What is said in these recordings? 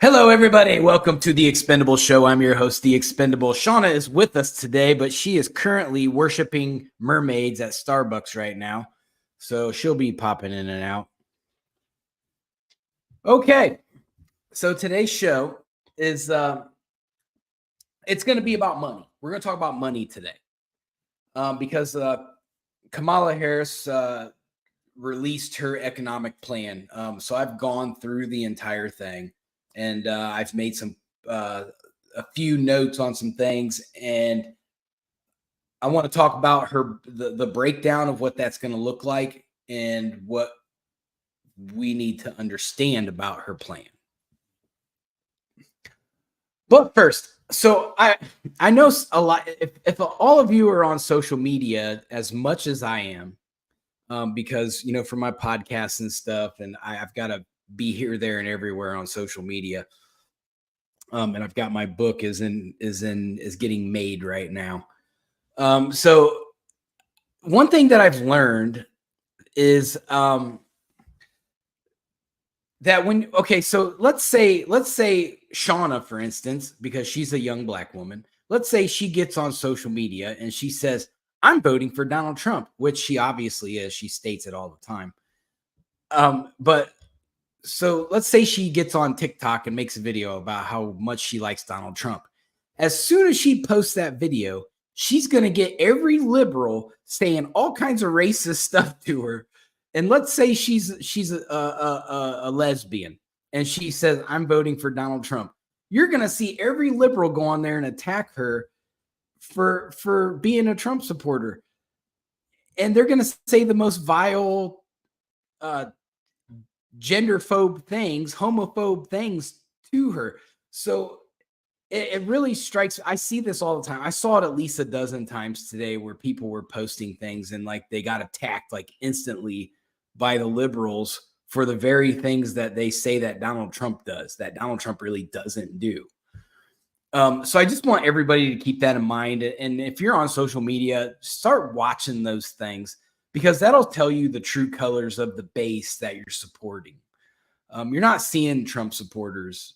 Hello, everybody. Welcome to The Expendable Show. I'm your host, The Expendable. Shauna is with us today, but she is currently worshiping mermaids at Starbucks right now. So she'll be popping in and out. Okay. So today's show is it's going to be about money. We're going to talk about money today because Kamala Harris released her economic plan. So I've gone through the entire thing. And I've made a few notes on some things, and I want to talk about the breakdown of what that's going to look like and what we need to understand about her plan. But first, so I know a lot. If all of you are on social media as much as I am, because for my podcasts and stuff, and I've got to be here, there, and everywhere on social media. And I've got my book is getting made right now. So one thing that I've learned is that so let's say Shauna, for instance, because she's a young Black woman, let's say she gets on social media and she says, I'm voting for Donald Trump, which she obviously is. She states it all the time. But so let's say she gets on TikTok and makes a video about how much she likes Donald Trump. As soon as she posts that video, she's going to get every liberal saying all kinds of racist stuff to her. And let's say she's a lesbian and she says, I'm voting for Donald Trump. You're going to see every liberal go on there and attack her for being a Trump supporter. And they're going to say the most vile genderphobe things, homophobe things to her. So it really strikes. I see this all the time. I saw it at least a dozen times today where people were posting things and like they got attacked like instantly by the liberals for the very things that they say that Donald Trump does, that Donald Trump really doesn't do. So I just want everybody to keep that in mind. And if you're on social media, start watching those things, because that'll tell you the true colors of the base that you're supporting. You're not seeing Trump supporters,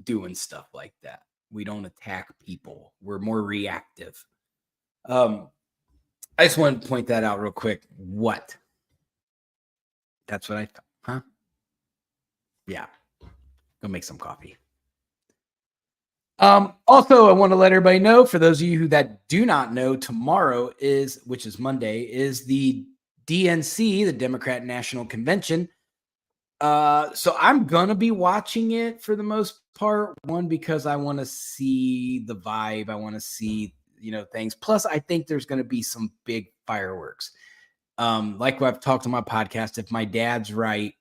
doing stuff like that. We don't attack people. We're more reactive. I just wanted to point that out real quick. What? That's what I thought. Huh? Yeah. Go make some coffee. Also, I want to let everybody know, for those of you that do not know, tomorrow which is Monday, is the DNC, the Democrat National Convention. So I'm gonna be watching it for the most part. One, because I want to see the vibe. I want to see, things. Plus, I think there's gonna be some big fireworks. Like what I've talked on my podcast, if my dad's right,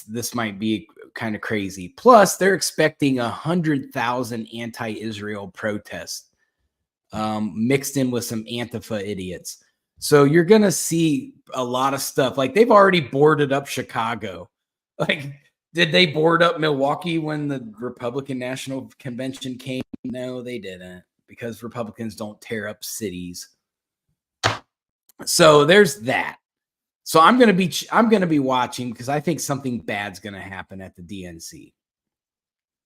this might be kind of crazy. Plus, they're expecting 100,000 anti-Israel protests mixed in with some Antifa idiots. So you're going to see a lot of stuff. Like, they've already boarded up Chicago. Like, did they board up Milwaukee when the Republican National Convention came? No, they didn't, because Republicans don't tear up cities. So there's that. So I'm going to be watching, because I think something bad's going to happen at the DNC.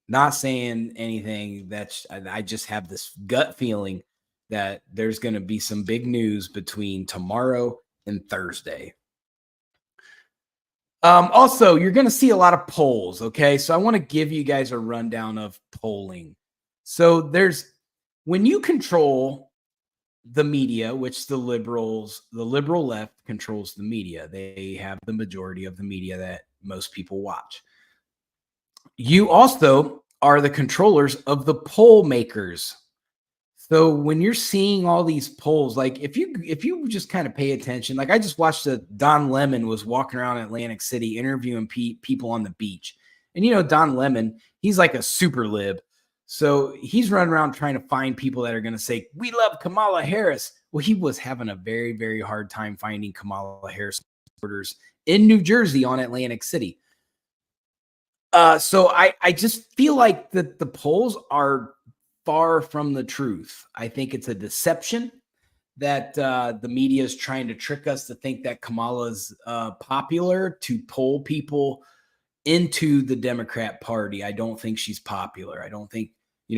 Not saying anything. I just have this gut feeling that there's going to be some big news between tomorrow and Thursday. Also, you're going to see a lot of polls. Okay. So I want to give you guys a rundown of polling. So when you control the media, which the liberal left controls the media, they have the majority of the media that most people watch. You also are the controllers of the poll makers. So when you're seeing all these polls, like if you just kind of pay attention, like I just watched Don Lemon was walking around Atlantic City interviewing people on the beach. And Don Lemon, he's like a super lib. So he's running around trying to find people that are going to say, we love Kamala Harris. Well, he was having a very, very hard time finding Kamala Harris supporters in New Jersey on Atlantic City. So I just feel like the polls are far from the truth. I think it's a deception that the media is trying to trick us to think that Kamala's popular, to poll people into the Democrat Party. I don't think she's popular. I don't think,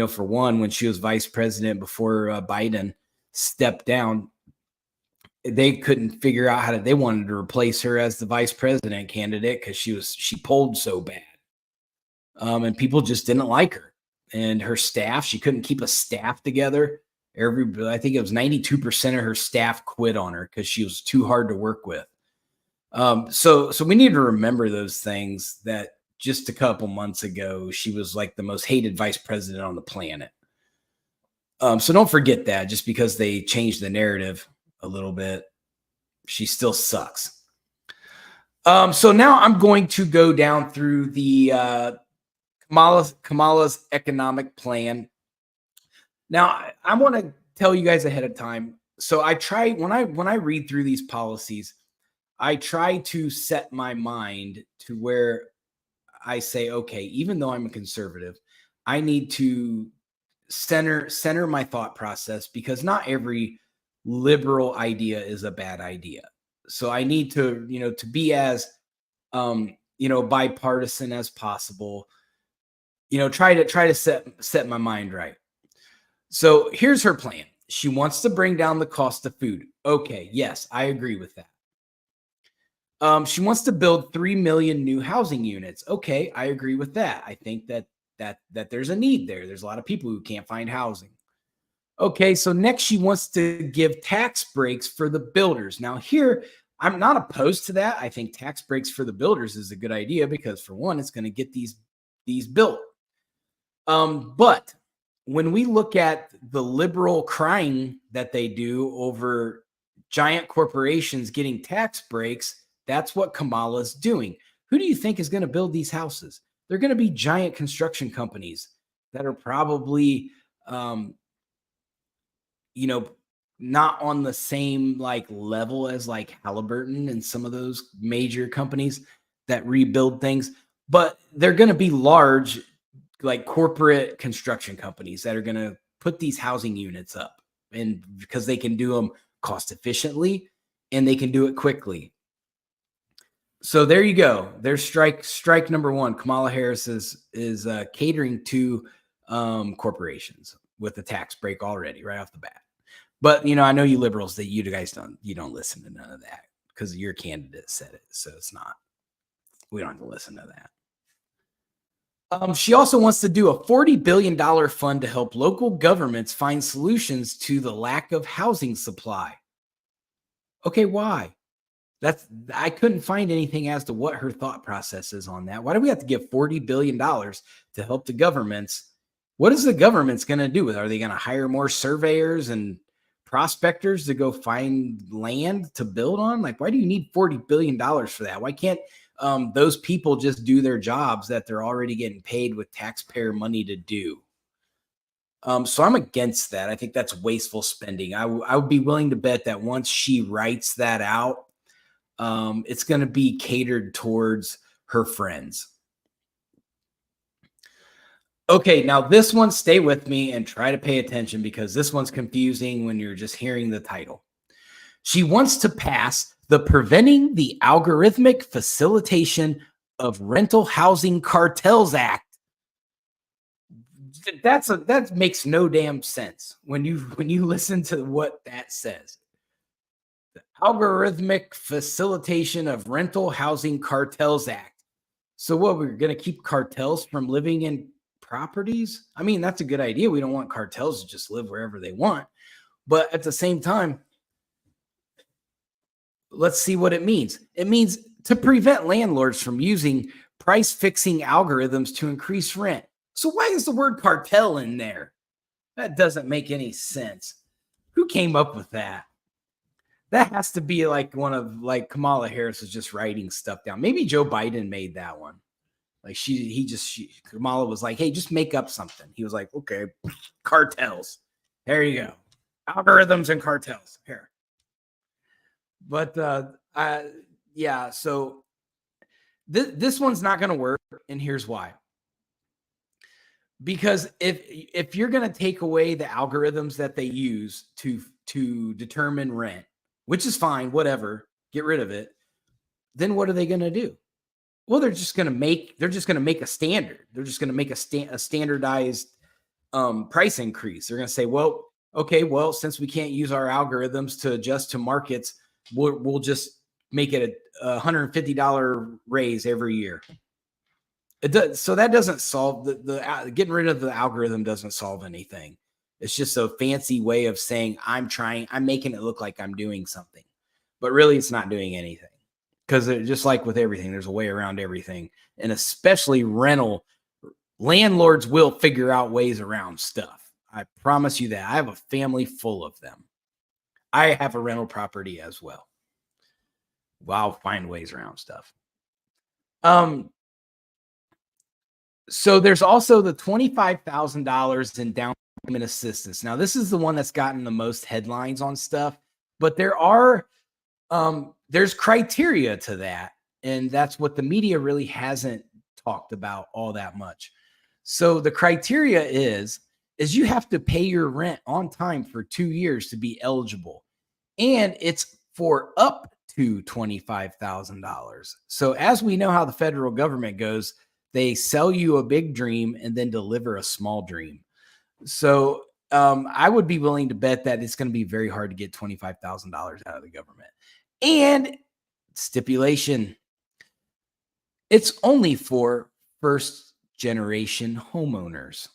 for one, when she was vice president before Biden stepped down, they couldn't figure out they wanted to replace her as the vice president candidate because she polled so bad. And people just didn't like her and her staff. She couldn't keep a staff together. I think it was 92% of her staff quit on her because she was too hard to work with. So we need to remember those things, that just a couple months ago, she was like the most hated vice president on the planet. So don't forget that just because they changed the narrative a little bit, she still sucks. So now I'm going to go down through the Kamala's economic plan. Now I want to tell you guys ahead of time. So I try when I read through these policies, I try to set my mind to where I say, okay, even though I'm a conservative, I need to center my thought process, because not every liberal idea is a bad idea. So I need to, to be as bipartisan as possible. Try to set my mind right. So here's her plan. She wants to bring down the cost of food. Okay, yes, I agree with that. She wants to build 3 million new housing units. Okay, I agree with that. I think that there's a need there. There's a lot of people who can't find housing. Okay, so next she wants to give tax breaks for the builders. Now here, I'm not opposed to that. I think tax breaks for the builders is a good idea because, for one, it's going to get these built. But when we look at the liberal crying that they do over giant corporations getting tax breaks, that's what Kamala's doing. Who do you think is going to build these houses? They're going to be giant construction companies that are probably, not on the same level as Halliburton and some of those major companies that rebuild things, but they're going to be large, corporate construction companies that are going to put these housing units up, and because they can do them cost efficiently and they can do it quickly. So there you go. There's strike number one. Kamala Harris is catering to corporations with the tax break already right off the bat. But I know you liberals that you guys don't listen to none of that because your candidate said it. So we don't have to listen to that. She also wants to do a $40 billion fund to help local governments find solutions to the lack of housing supply. Okay, why? I couldn't find anything as to what her thought process is on that. Why do we have to give $40 billion to help the governments? What is the government's going to do with it? Are they going to hire more surveyors and prospectors to go find land to build on? Why do you need $40 billion for that? Why can't those people just do their jobs that they're already getting paid with taxpayer money to do? So I'm against that. I think that's wasteful spending. I would be willing to bet that once she writes that out, it's going to be catered towards her friends. Okay, now this one, stay with me and try to pay attention because this one's confusing when you're just hearing the title. She wants to pass the Preventing the Algorithmic Facilitation of Rental Housing Cartels Act. That makes no damn sense when you listen to what that says. The Algorithmic Facilitation of Rental Housing Cartels Act. So what, we're going to keep cartels from living in properties? I mean, that's a good idea. We don't want cartels to just live wherever they want. But at the same time, let's see what it means. It means to prevent landlords from using price fixing algorithms to increase rent. So why is the word cartel in there? That doesn't make any sense. Who came up with that? That has to be one of Kamala Harris is just writing stuff down. Maybe Joe Biden made that one. Kamala was like, hey, just make up something. He was like, okay, cartels. There you go. Algorithms and cartels. Here. But yeah, so this one's not going to work. And here's why. Because if you're going to take away the algorithms that they use to determine rent, which is fine, whatever, get rid of it, then what are they going to do? Well, they're just going to make a standard. They're just going to make a standardized price increase. They're going to say, well, okay, well, since we can't use our algorithms to adjust to markets, we'll just make it a $150 raise every year. It does, so that doesn't solve the getting rid of the algorithm doesn't solve anything. It's just a fancy way of saying I'm making it look like I'm doing something, but really it's not doing anything. Because just like with everything, there's a way around everything, and especially rental landlords will figure out ways around stuff. I promise you that. I have a family full of them. I have a rental property as well. I'll find ways around stuff. So there's also the $25,000 in down payment assistance. Now, this is the one that's gotten the most headlines on stuff, but there's criteria to that, and that's what the media really hasn't talked about all that much. So the criteria is you have to pay your rent on time for 2 years to be eligible, and it's for up to $25,000. So as we know how the federal government goes, they sell you a big dream and then deliver a small dream. So I would be willing to bet that it's going to be very hard to get $25,000 out of the government. And stipulation, it's only for first generation homeowners.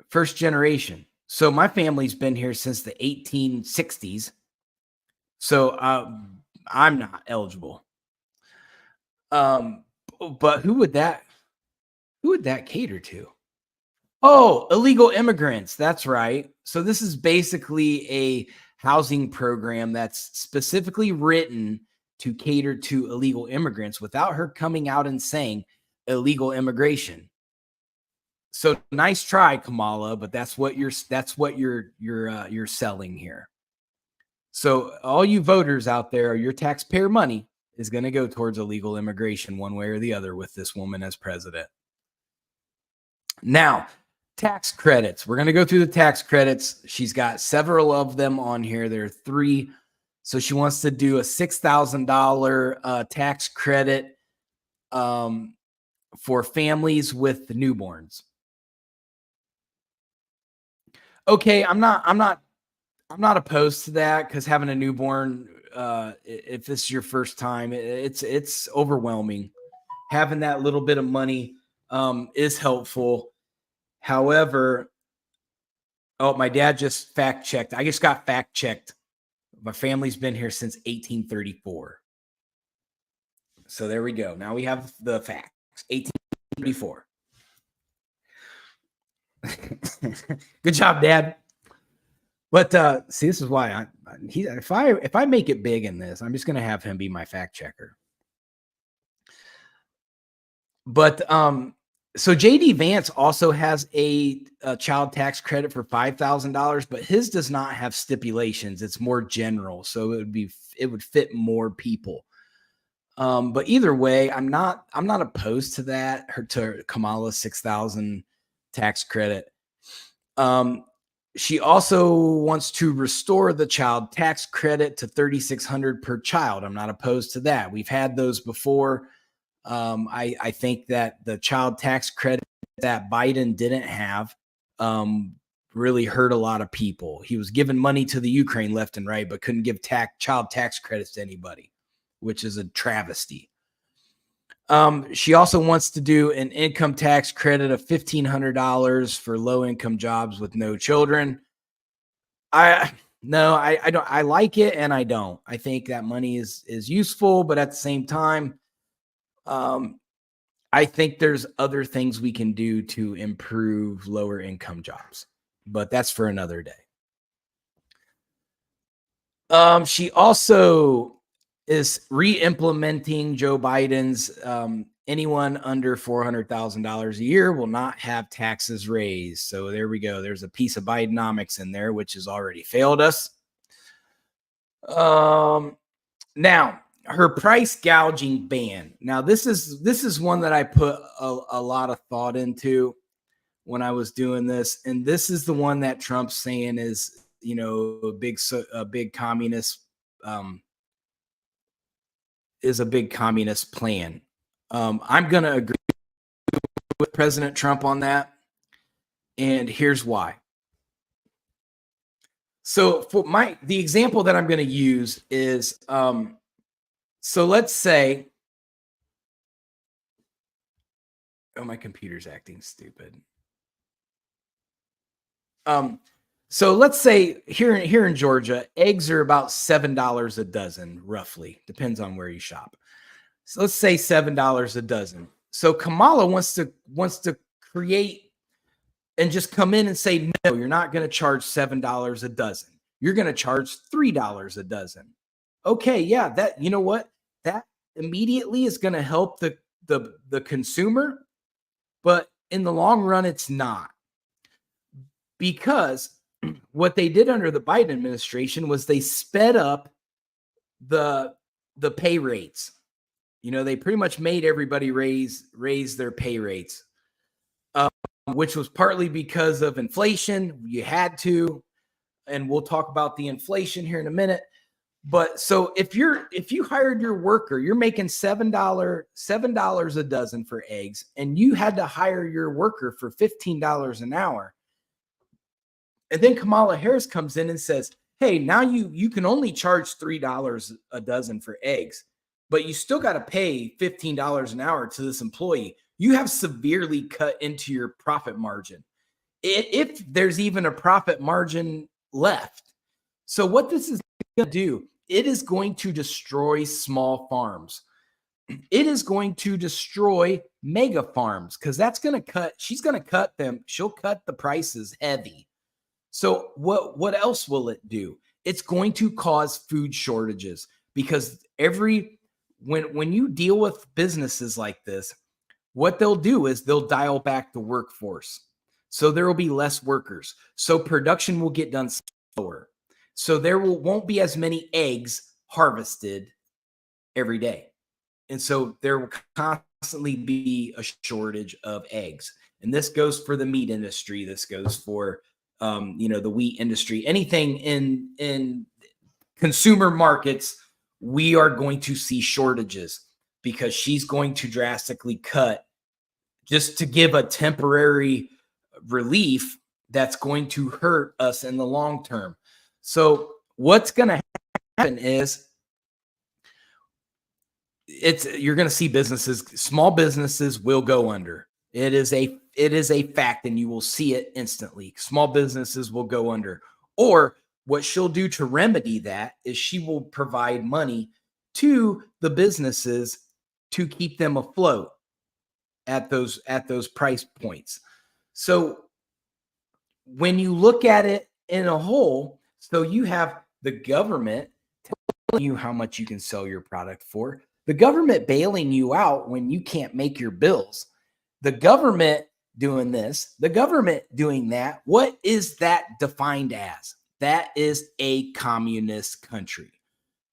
First generation. So my family's been here since the 1860s. So I'm not eligible. But who would that cater to? Oh, illegal immigrants. That's right. So this is basically a housing program that's specifically written to cater to illegal immigrants without her coming out and saying illegal immigration. So nice try, Kamala, but that's what you're selling here. So all you voters out there, your taxpayer money is going to go towards illegal immigration one way or the other with this woman as president. Now, tax credits. We're going to go through the tax credits. She's got several of them on here. There are 3. So she wants to do a $6,000 tax credit for families with newborns. Okay, I'm not opposed to that, because having a newborn, if this is your first time, it's overwhelming. Having that little bit of money is helpful. However, my dad just fact checked. I just got fact checked. My family's been here since 1834. So there we go. Now we have the facts. 1834. Good job, Dad. But see, this is why if I make it big in this, I'm just going to have him be my fact checker. But so JD Vance also has a child tax credit for $5,000, but his does not have stipulations. It's more general, so it would fit more people. But either way, I'm not opposed to that. To Kamala's $6,000 tax credit. She also wants to restore the child tax credit to $3,600 per child. I'm not opposed to that. We've had those before. I think that the child tax credit that Biden didn't have really hurt a lot of people. He was giving money to the Ukraine left and right, but couldn't give child tax credits to anybody, which is a travesty. She also wants to do an income tax credit of $1,500 for low income jobs with no children. I don't. I like it and I don't. I think that money is useful, but at the same time, I think there's other things we can do to improve lower income jobs, but that's for another day. She also is re-implementing Joe Biden's anyone under $400,000 a year will not have taxes raised. So there we go. There's a piece of Bidenomics in there, which has already failed us. Now, her price gouging ban. Now, this is one that I put a lot of thought into when I was doing this, and this is the one that Trump's saying is, a big communist is a big communist plan. I'm going to agree with President Trump on that. And here's why. So for the example that I'm going to use is, so let's say, oh, my computer's acting stupid. So let's say here in Georgia, eggs are about $7 a dozen, roughly. Depends on where you shop. So let's say $7 a dozen. So Kamala wants to create and just come in and say, no, you're not going to charge $7 a dozen. You're going to charge $3 a dozen. Okay, yeah, that, you know what? That immediately is going to help the consumer, but in the long run, it's not. Because what they did under the Biden administration was they sped up the pay rates. You know, they pretty much made everybody raise their pay rates, which was partly because of inflation. You had to, and we'll talk about the inflation here in a minute. But so if you hired your worker, you're making $7 a dozen for eggs, and you had to hire your worker for $15 an hour. And then Kamala Harris comes in and says, hey, now you can only charge $3 a dozen for eggs, but you still got to pay $15 an hour to this employee. You have severely cut into your profit margin, if there's even a profit margin left. So what this is going to do, it is going to destroy small farms. It is going to destroy mega farms, because she's going to cut them. She'll cut the prices heavy. So what else will it do? It's going to cause food shortages, because when you deal with businesses like this, what they'll do is they'll dial back the workforce. So there will be less workers. So production will get done slower. So there won't be as many eggs harvested every day. And so there will constantly be a shortage of eggs. And this goes for the meat industry. This goes for the wheat industry, anything in consumer markets. We are going to see shortages, because she's going to drastically cut just to give a temporary relief that's going to hurt us in the long term. So what's going to happen is you're going to see small businesses will go under. It is a fact, and you will see it instantly. Small businesses will go under. Or what she'll do to remedy that is she will provide money to the businesses to keep them afloat at those price points. So when you look at it in a whole, so you have the government telling you how much you can sell your product for, the government bailing you out when you can't make your bills, the government doing this, the government doing that. What is that defined as? That is a communist country.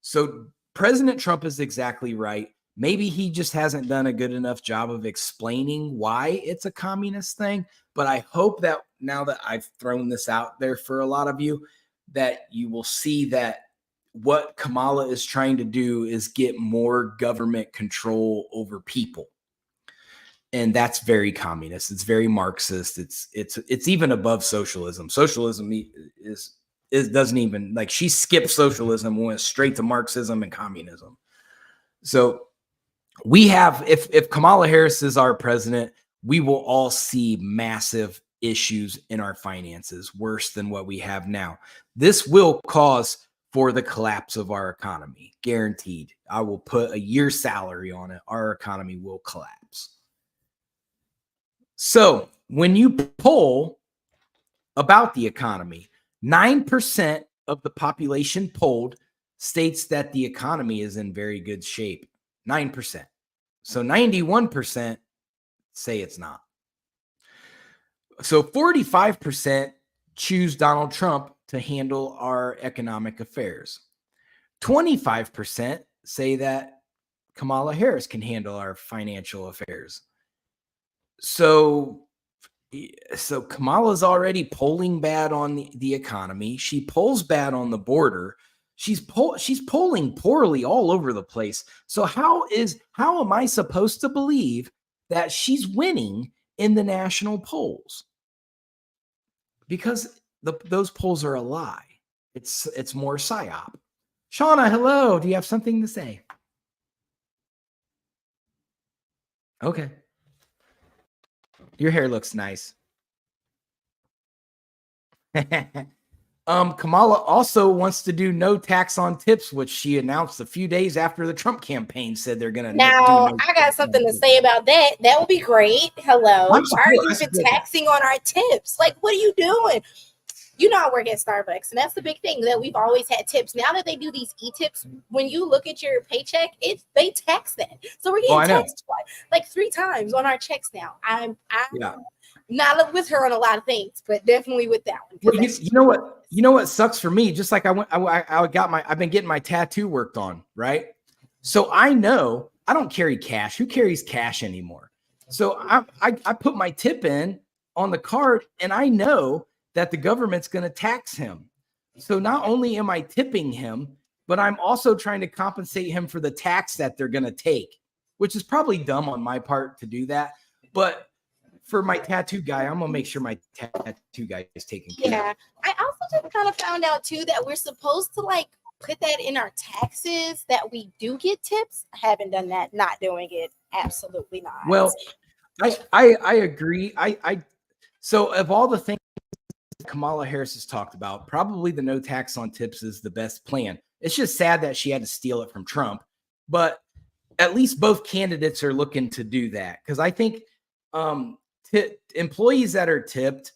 So President Trump is exactly right. Maybe he just hasn't done a good enough job of explaining why it's a communist thing. But I hope that now that I've thrown this out there for a lot of you, that you will see that what Kamala is trying to do is get more government control over people. And that's very communist. It's very Marxist. It's even above socialism. Socialism doesn't even, like, she skipped socialism, went straight to Marxism and communism. So we have, if Kamala Harris is our president, we will all see massive issues in our finances, worse than what we have now. This will cause for the collapse of our economy, guaranteed. I will put a year's salary on it. Our economy will collapse. So when you poll about the economy, 9% of the population polled states that the economy is in very good shape. 9%. So 91% say it's not. So 45% choose Donald Trump to handle our economic affairs. 25% say that Kamala Harris can handle our financial affairs. So Kamala's already polling bad on the economy. She polls bad on the border. she's polling poorly all over the place. So how am I supposed to believe that she's winning in the national polls? Because those polls are a lie. It's more psyop. Shauna, hello. Do you have something to say? Okay. Your hair looks nice. Kamala also wants to do no tax on tips, which she announced a few days after the Trump campaign said they're going to Now, I got something to say about that. That would be great. Hello. Why are you even taxing on our tips? Like, what are you doing? You know, I work at Starbucks, and that's the big thing, that we've always had tips. Now that they do these e-tips, when you look at your paycheck, they tax that. So we're getting taxed like 3 times on our checks now. I'm not with her on a lot of things, but definitely with that one. Well, you know what sucks for me? Just like I've been getting my tattoo worked on, right? So I know I don't carry cash. Who carries cash anymore? So I put my tip in on the card, and I know that the government's going to tax him. So not only am I tipping him, but I'm also trying to compensate him for the tax that they're going to take, which is probably dumb on my part to do that. But for my tattoo guy, I'm going to make sure my tattoo guy is taken care of. Yeah. I also just kind of found out too that we're supposed to like put that in our taxes that we do get tips. I haven't done that. Not doing it. Absolutely not. Well, I agree. So of all the things Kamala Harris has talked about, probably the no tax on tips is the best plan. It's just sad that she had to steal it from Trump, but at least both candidates are looking to do that. Because I think employees that are tipped,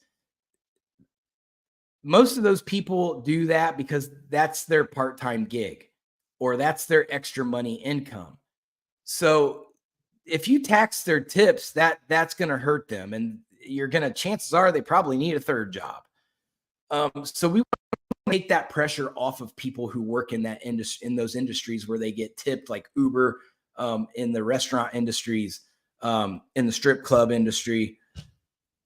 most of those people do that because that's their part-time gig or that's their extra money income. So if you tax their tips, that's going to hurt them, and chances are they probably need a third job. So we want to take that pressure off of people who work in that in those industries where they get tipped, like Uber, in the restaurant industries, in the strip club industry.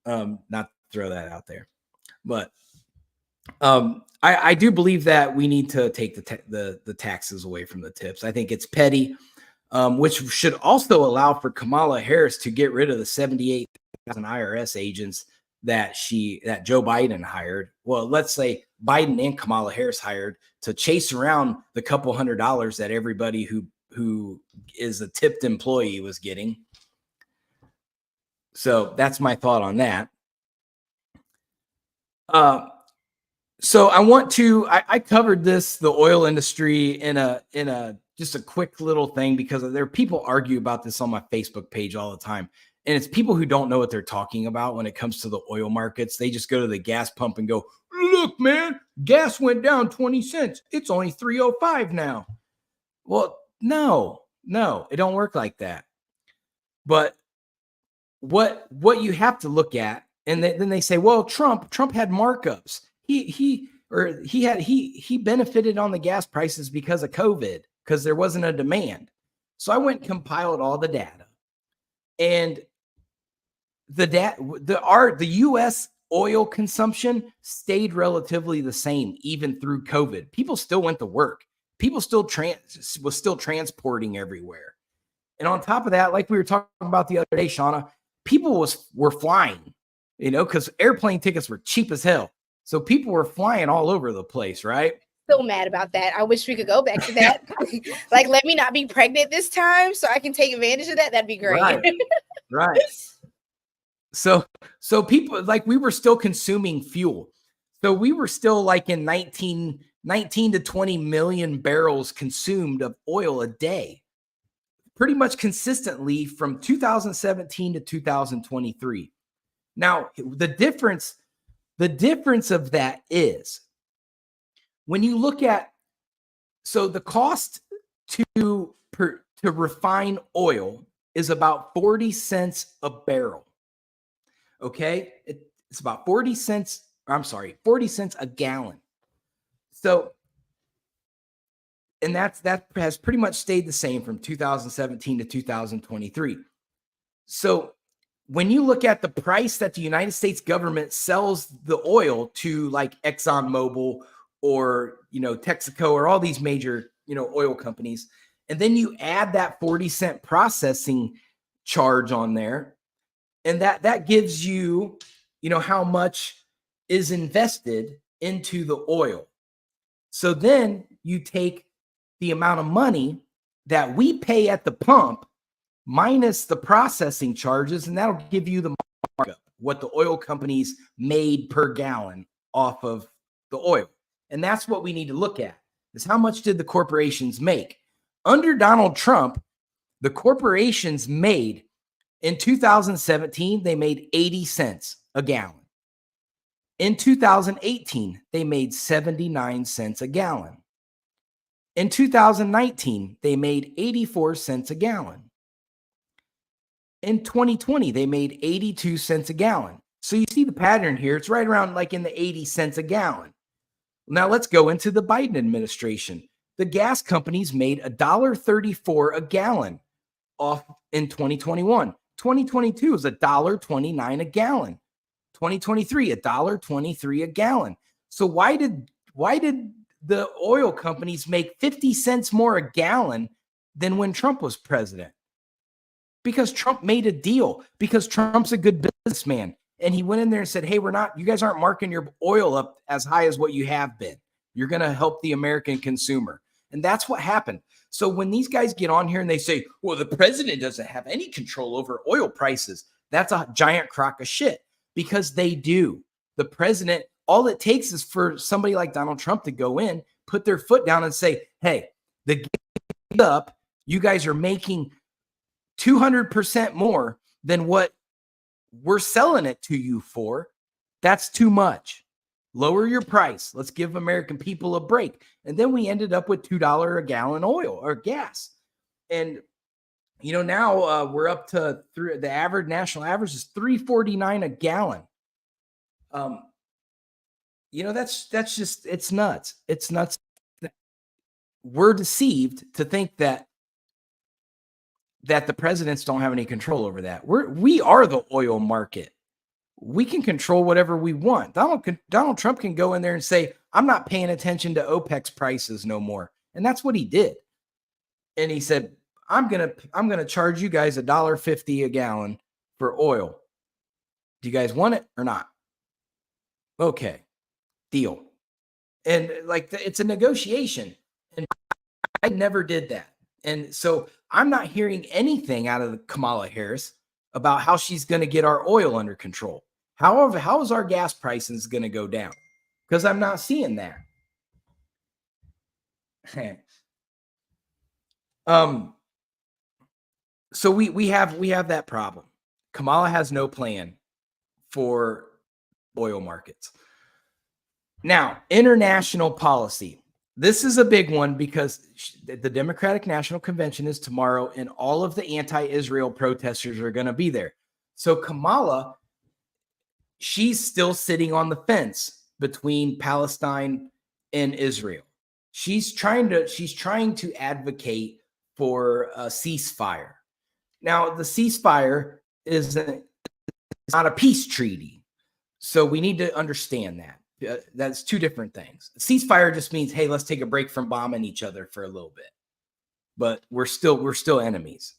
Not to throw that out there, but I do believe that we need to take the taxes away from the tips. I think it's petty, which should also allow for Kamala Harris to get rid of the 78,000 IRS agents that Joe Biden hired. Well, let's say Biden and Kamala Harris hired to chase around the couple $100 that everybody who is a tipped employee was getting. So that's my thought on that. So I covered the oil industry in a just a quick little thing, because there are people argue about this on my Facebook page all the time. And it's people who don't know what they're talking about when it comes to the oil markets. They just go to the gas pump and go, look, man, gas went down 20 cents. It's only 3.05 now. Well, no, it don't work like that. But what you have to look at, and then they say, well, Trump had markups. He benefited on the gas prices because of COVID, because there wasn't a demand. So I went and compiled all the data, and the U.S. oil consumption stayed relatively the same even through COVID. People still went to work. People was still transporting everywhere. And on top of that, like we were talking about the other day, Shauna, people were flying, because airplane tickets were cheap as hell. So people were flying all over the place, right? Still mad about that. I wish we could go back to that. Like, let me not be pregnant this time so I can take advantage of that. That'd be great. Right. So people, like, we were still consuming fuel. So we were still like in 19 to 20 million barrels consumed of oil a day, pretty much consistently from 2017 to 2023. Now, the difference of that is when you look at, so the cost to refine oil is about 40 cents a barrel. Okay. It's about 40 cents a gallon. So, and that has pretty much stayed the same from 2017 to 2023. So when you look at the price that the United States government sells the oil to, like ExxonMobil or, Texaco, or all these major, oil companies. And then you add that 40-cent processing charge on there. And that gives you, how much is invested into the oil. So then you take the amount of money that we pay at the pump minus the processing charges, and that'll give you the markup, what the oil companies made per gallon off of the oil. And that's what we need to look at, is how much did the corporations make? Under Donald Trump, the corporations made, in 2017, they made 80 cents a gallon. In 2018, they made 79 cents a gallon. In 2019, they made 84 cents a gallon. In 2020, they made 82 cents a gallon. So you see the pattern here. It's right around like in the 80 cents a gallon. Now let's go into the Biden administration. The gas companies made $1.34 a gallon off in 2021. 2022 was $1.29 a gallon. 2023, $1.23 a gallon. So why did the oil companies make 50 cents more a gallon than when Trump was president? Because Trump made a deal, because Trump's a good businessman. And he went in there and said, hey, you guys aren't marking your oil up as high as what you have been. You're going to help the American consumer. And that's what happened. So when these guys get on here and they say, well, the president doesn't have any control over oil prices, that's a giant crock of shit, because they do. The president, all it takes is for somebody like Donald Trump to go in, put their foot down and say, hey, you guys are making 200% more than what we're selling it to you for. That's too much. Lower your price. Let's give American people a break. And then we ended up with $2 a gallon oil or gas. And, now we're up to the average national average is $3.49 a gallon. That's just, it's nuts. It's nuts. We're deceived to think that the presidents don't have any control over that. We are the oil market. We can control whatever we want. Donald Trump can go in there and say, I'm not paying attention to OPEC's prices no more. And that's what he did. And he said, I'm gonna charge you guys $1.50 a gallon for oil. Do you guys want it or not? Okay, deal. And it's a negotiation. And I never did that. And so I'm not hearing anything out of Kamala Harris about how she's going to get our oil under control. However, how is our gas prices going to go down? Because I'm not seeing that. So we have that problem. Kamala has no plan for oil markets. Now, international policy. This is a big one because the Democratic National Convention is tomorrow, and all of the anti-Israel protesters are going to be there. So Kamala, she's still sitting on the fence between Palestine and Israel. She's trying to advocate for a ceasefire. Now, the ceasefire is not a peace treaty, so we need to understand that. That's two different things. Ceasefire just means, hey, let's take a break from bombing each other for a little bit, but we're still enemies.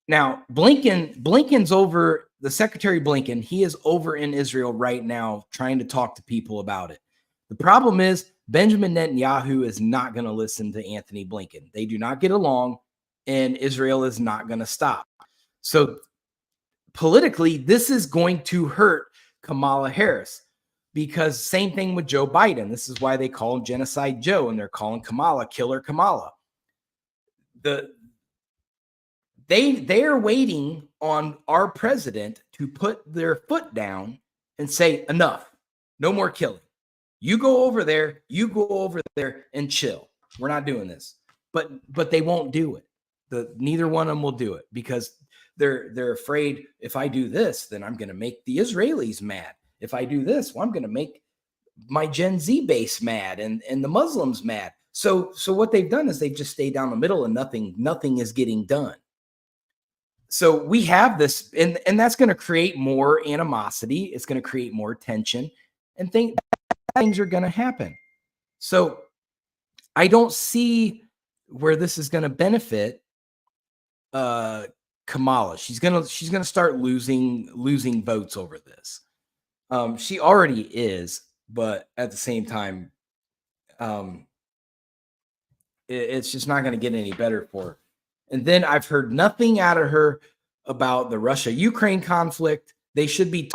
Now, Blinken's over, the Secretary Blinken, he is over in Israel right now trying to talk to people about it. The problem is Benjamin Netanyahu is not going to listen to Anthony Blinken. They do not get along, and Israel is not going to stop. So politically, this is going to hurt Kamala Harris. Because same thing with Joe Biden. This is why they call him Genocide Joe, and they're calling Kamala Killer Kamala. They are waiting on our president to put their foot down and say, enough, no more killing. You go over there and chill. We're not doing this. But they won't do it. Neither one of them will do it because they're afraid, if I do this, then I'm going to make the Israelis mad. If I do this, well, I'm going to make my Gen Z base mad and the Muslims mad. So what they've done is they've just stayed down the middle and nothing is getting done. So we have this, and that's going to create more animosity. It's going to create more tension, and things are going to happen. So I don't see where this is going to benefit Kamala. She's gonna start losing votes over this. She already is, but at the same time, it's just not going to get any better for her. And then I've heard nothing out of her about the Russia-Ukraine conflict. They should be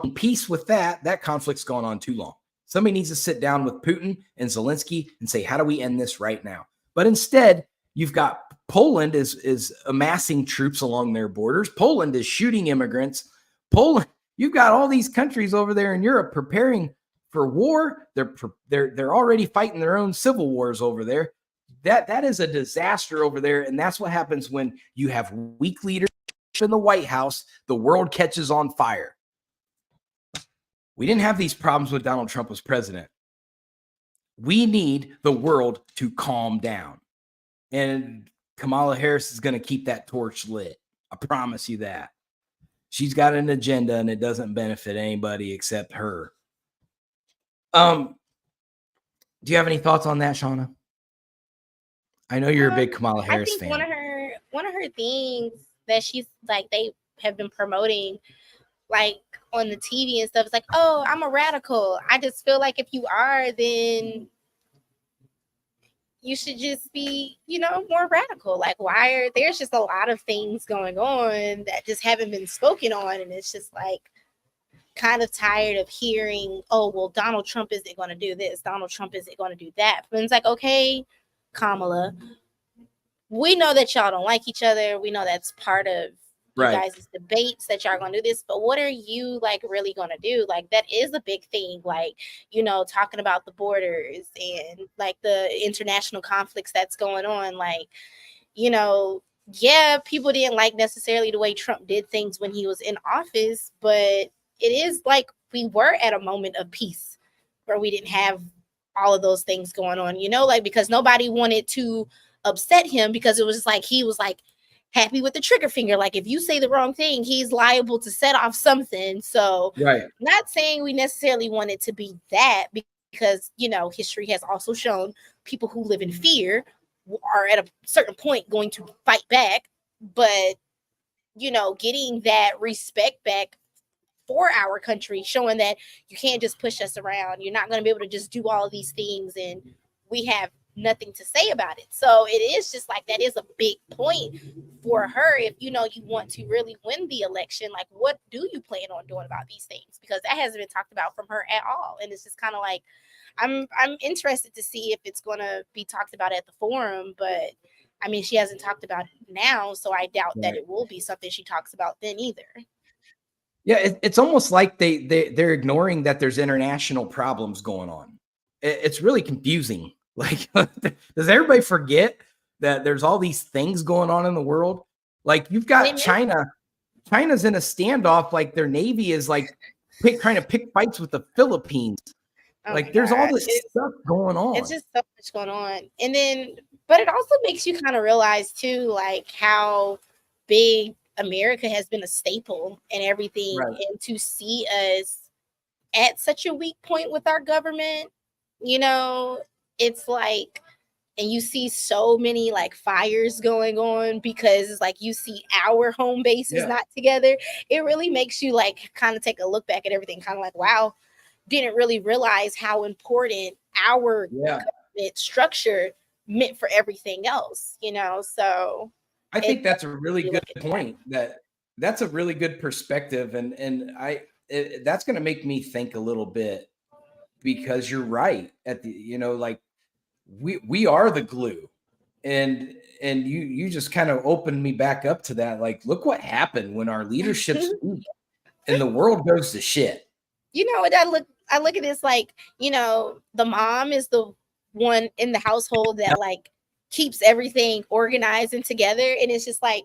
in peace with that. That conflict's gone on too long. Somebody needs to sit down with Putin and Zelensky and say, how do we end this right now? But instead, you've got Poland is amassing troops along their borders. Poland is shooting immigrants. Poland, you've got all these countries over there in Europe preparing for war. They're already fighting their own civil wars over there. That is a disaster over there, and that's what happens when you have weak leadership in the White House. The world catches on fire. We didn't have these problems when Donald Trump was president. We need the world to calm down. And Kamala Harris is going to keep that torch lit. I promise you that. She's got an agenda and it doesn't benefit anybody except her. Do you have any thoughts on that, Shauna? I know you're a big Kamala Harris I think fan. One of her things that she's like, they have been promoting like on the TV and stuff, it's like, oh, I'm a radical. I just feel like if you are, then you should just be, more radical. Like, there's just a lot of things going on that just haven't been spoken on. And it's just like, kind of tired of hearing, oh, well, Donald Trump isn't going to do this. Donald Trump isn't going to do that. But it's like, okay, Kamala, we know that y'all don't like each other. We know that's part of you guys' debates that y'all are going to do this. But what are you like really going to do? Like, that is a big thing. Like, talking about the borders and like the international conflicts that's going on. Like, yeah, people didn't like necessarily the way Trump did things when he was in office, but it is like we were at a moment of peace where we didn't have all of those things going on, like because nobody wanted to upset him because it was just like he was like happy with the trigger finger. Like if you say the wrong thing, he's liable to set off something. So not saying we necessarily want it to be that because, history has also shown people who live in fear are at a certain point going to fight back. But, getting that respect back for our country, showing that you can't just push us around. You're not going to be able to just do all of these things and we have nothing to say about it. So it is just like that is a big point for her. If you want to really win the election, like what do you plan on doing about these things? Because that hasn't been talked about from her at all. And it's just kind of like I'm interested to see if it's going to be talked about at the forum, but I mean, she hasn't talked about it now, so I doubt that it will be something she talks about then either. Yeah, it's almost like they're ignoring that there's international problems going on. It's really confusing. Like, does everybody forget that there's all these things going on in the world? Like, you've got China. China's in a standoff. Like, their Navy is like trying to pick fights with the Philippines. Like, there's all this stuff going on. It's just so much going on. And then, but it also makes you kind of realize too, like how big America has been a staple and everything, and to see us at such a weak point with our government, it's like, and you see so many like fires going on because it's like you see our home base is not together. It really makes you like kind of take a look back at everything, kind of like, wow, didn't really realize how important our government structure meant for everything else, so I think that's a really good point. That's a really good perspective, and that's going to make me think a little bit because you're right. At the like we are the glue, and you just kind of opened me back up to that. Like, look what happened when our leadership's weak and the world goes to shit. What I look at this like, the mom is the one in the household that like keeps everything organized and together, and it's just like,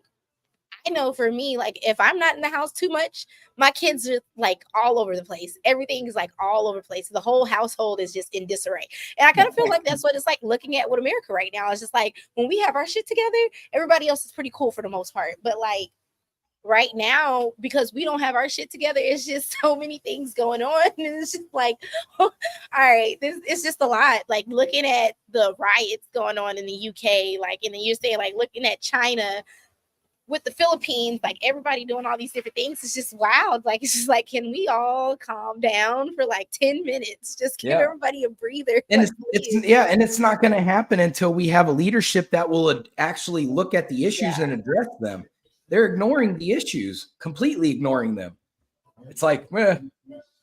I know for me, like if I'm not in the house too much, my kids are like all over the place. Everything is like all over the place. The whole household is just in disarray. And I kind of feel like that's what it's like looking at with America right now. It's just like when we have our shit together, everybody else is pretty cool for the most part. But like right now, because we don't have our shit together, it's just so many things going on. And it's just like, all right, it's just a lot. Like looking at the riots going on in the UK, like, and then you're saying like looking at China with the Philippines, like everybody doing all these different things. It's just wild. Like, it's just like, can we all calm down for like 10 minutes? Just give everybody a breather. And like, it's not going to happen until we have a leadership that will actually look at the issues and address them. They're ignoring the issues, completely ignoring them. It's like, and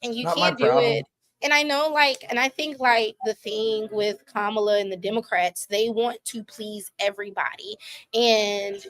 you can't do it. And I know, like, and I think like the thing with Kamala and the Democrats, they want to please everybody. And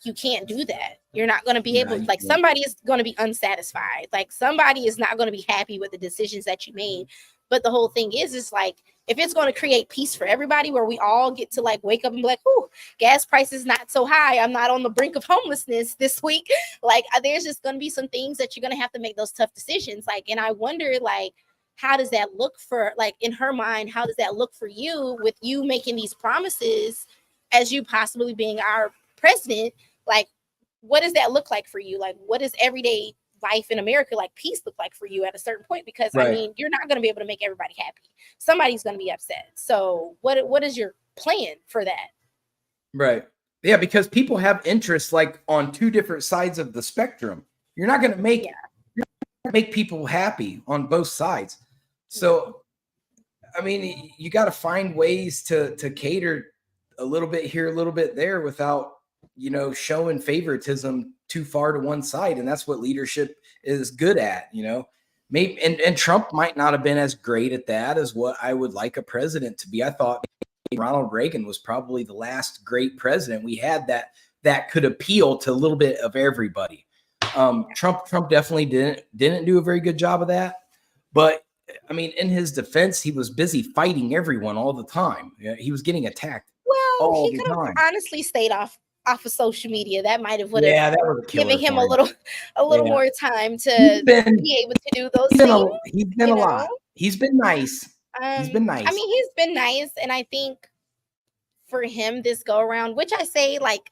you can't do that. You're not going to be able, like, somebody is going to be unsatisfied. Like, somebody is not going to be happy with the decisions that you made. But the whole thing is like, if it's going to create peace for everybody, where we all get to like wake up and be like, "Ooh, gas prices not so high. I'm not on the brink of homelessness this week." Like, there's just going to be some things that you're going to have to make those tough decisions. Like, and I wonder, like, how does that look for, like, in her mind, how does that look for you with you making these promises as you possibly being our president? Like, what does that look like for you? Like, what does everyday life in America, like peace, look like for you at a certain point? Because I mean, you're not going to be able to make everybody happy. Somebody's going to be upset. So what is your plan for that? Right. Yeah, because people have interests like on two different sides of the spectrum. You're not going to make people happy on both sides. So, I mean, you got to find ways to cater a little bit here, a little bit there without, you know, showing favoritism too far to one side. And that's what leadership is good at, you know. Maybe and Trump might not have been as great at that as what I would like a president to be. I thought Ronald Reagan was probably the last great president we had that could appeal to a little bit of everybody. Trump definitely didn't do a very good job of that. But I mean, in his defense, he was busy fighting everyone all the time. He was getting attacked. Well, he could have honestly stayed off of social media. That might have given him a little more time to be able to do those things. He's been a lot. He's been nice. He's been nice. I mean, he's been nice, and I think for him this go around, which I say, like,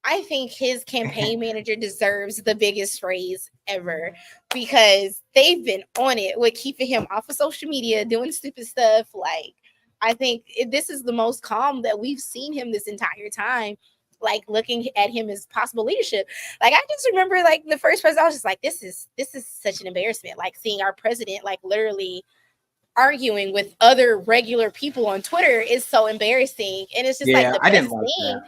I think his campaign manager deserves the biggest raise ever, because they've been on it with keeping him off of social media, doing stupid stuff. Like, I think this is the most calm that we've seen him this entire time, like looking at him as possible leadership. Like, I just remember like the first president, I was just like, this is such an embarrassment. Like, seeing our president like literally arguing with other regular people on Twitter is so embarrassing. And it's just like the best thing.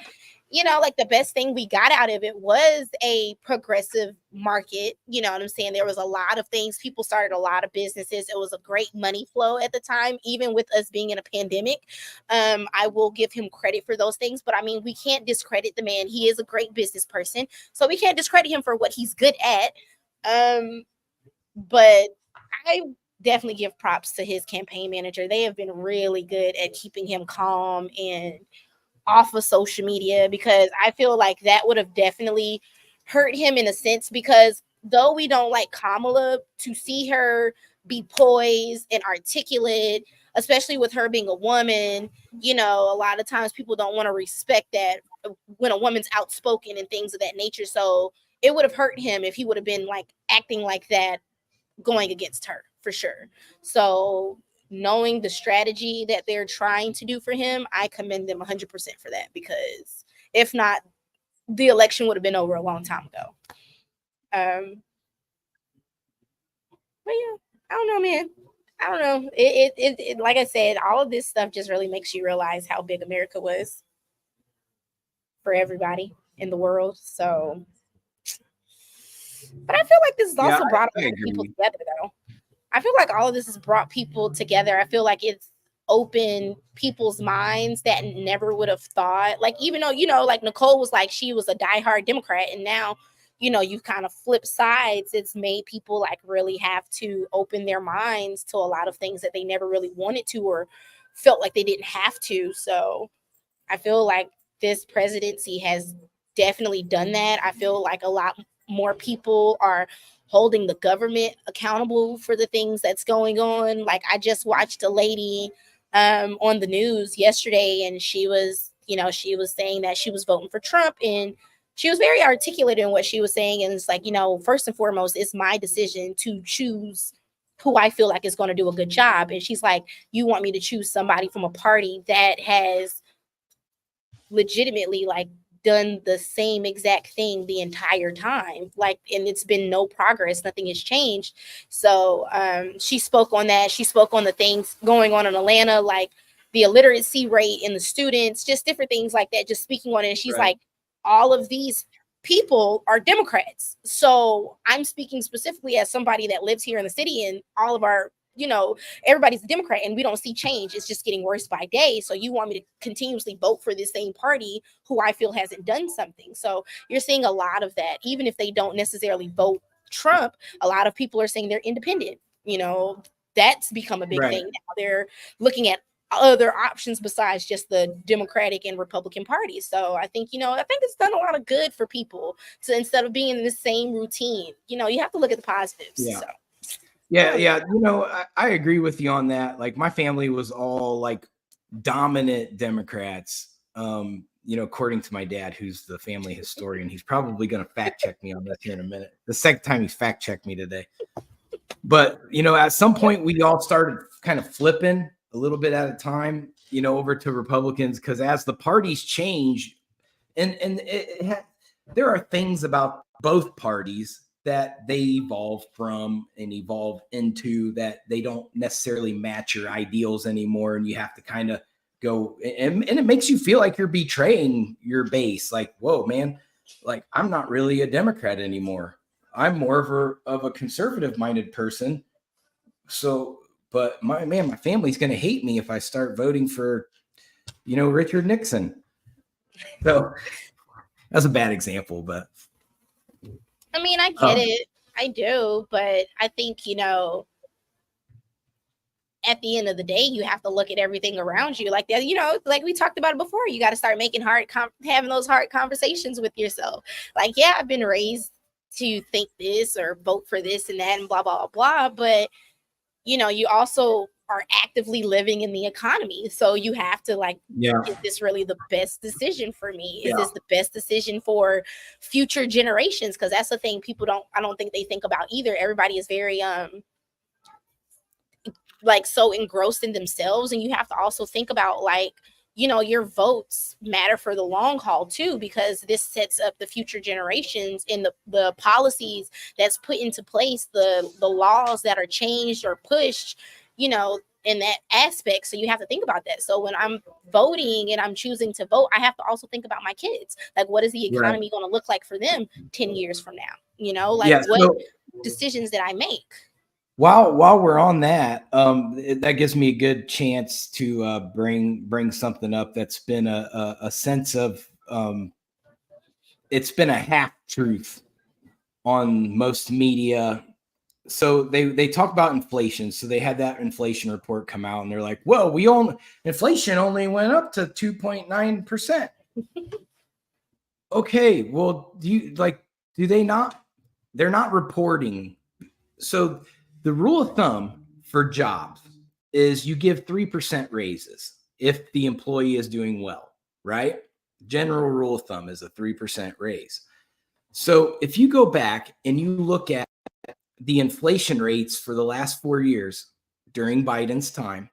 You know, like the best thing we got out of it was a progressive market. You know what I'm saying? There was a lot of things. People started a lot of businesses. It was a great money flow at the time, even with us being in a pandemic. I will give him credit for those things. But I mean, we can't discredit the man. He is a great business person. So we can't discredit him for what he's good at. But I definitely give props to his campaign manager. They have been really good at keeping him calm and off of social media, because I feel like that would have definitely hurt him in a sense, because though we don't like Kamala, to see her be poised and articulate, especially with her being a woman, you know, a lot of times people don't want to respect that when a woman's outspoken and things of that nature. So it would have hurt him if he would have been like acting like that going against her, for sure. So knowing the strategy that they're trying to do for him, I commend them 100% for that, because if not, the election would have been over a long time ago. But yeah, I don't know, man. I don't know. It like I said, all of this stuff just really makes you realize how big America was for everybody in the world. So, but I feel like this has also brought a lot of people together, though. I feel like all of this has brought people together. I feel like it's opened people's minds that never would have thought. Like, even though, you know, like Nicole was like, she was a diehard Democrat, and now, you know, you kind of flip sides. It's made people like really have to open their minds to a lot of things that they never really wanted to, or felt like they didn't have to. So I feel like this presidency has definitely done that. I feel like a lot more people are holding the government accountable for the things that's going on. Like, I just watched a lady on the news yesterday, and she was saying that she was voting for Trump, and she was very articulate in what she was saying. And it's like, you know, first and foremost, it's my decision to choose who I feel like is going to do a good job. And she's like, you want me to choose somebody from a party that has legitimately like done the same exact thing the entire time, like, and it's been no progress, nothing has changed. So she spoke on that. She spoke on the things going on in Atlanta, like the illiteracy rate in the students, just different things like that, just speaking on it. And she's like, all of these people are Democrats. So I'm speaking specifically as somebody that lives here in the city, and all of our, you know, everybody's a Democrat and we don't see change. It's just getting worse by day. So you want me to continuously vote for this same party who I feel hasn't done something. So you're seeing a lot of that. Even if they don't necessarily vote Trump, a lot of people are saying they're independent. You know, that's become a big thing now. They're looking at other options besides just the Democratic and Republican parties. So I think, you know, I think it's done a lot of good for people to, instead of being in the same routine, you know, you have to look at the positives. Yeah. So. Yeah. You know, I agree with you on that. Like my family was all like dominant Democrats. You know, according to my dad, who's the family historian, he's probably going to fact check me on this here in a minute. The second time he's fact checked me today. But, you know, at some point we all started kind of flipping a little bit at a time, you know, over to Republicans, because as the parties change, there are things about both parties that they evolve from and evolve into that they don't necessarily match your ideals anymore. And you have to kind of go, and it makes you feel like you're betraying your base. Like, whoa, man, like I'm not really a Democrat anymore. I'm more of a conservative minded person. So, but my family's going to hate me if I start voting for, you know, Richard Nixon. So that's a bad example, but I mean, I get it. I do. But I think, you know, at the end of the day, you have to look at everything around you. Like that, you know, like we talked about it before, you got to start making having those hard conversations with yourself. Like, yeah, I've been raised to think this or vote for this and that and blah, blah, blah. But, you know, you also are actively living in the economy. So you have to like, is this really the best decision for me? Is this the best decision for future generations? Because that's the thing I don't think they think about either. Everybody is very, like so engrossed in themselves. And you have to also think about like, you know, your votes matter for the long haul too, because this sets up the future generations and the policies that's put into place, the laws that are changed or pushed, you know, in that aspect. So you have to think about that. So when I'm voting and I'm choosing to vote, I have to also think about my kids. Like, what is the economy going to look like for them 10 years from now? You know, like what decisions did I make? While we're on that, that gives me a good chance to bring something up that's been a sense of it's been a half truth on most media. So they talk about inflation. So they had that inflation report come out, and they're like, "Well, inflation only went up to 2.9%." Okay, well, do they not? They're not reporting. So the rule of thumb for jobs is you give 3% raises if the employee is doing well, right? General rule of thumb is a 3% raise. So if you go back and you look at the inflation rates for the last 4 years during Biden's time,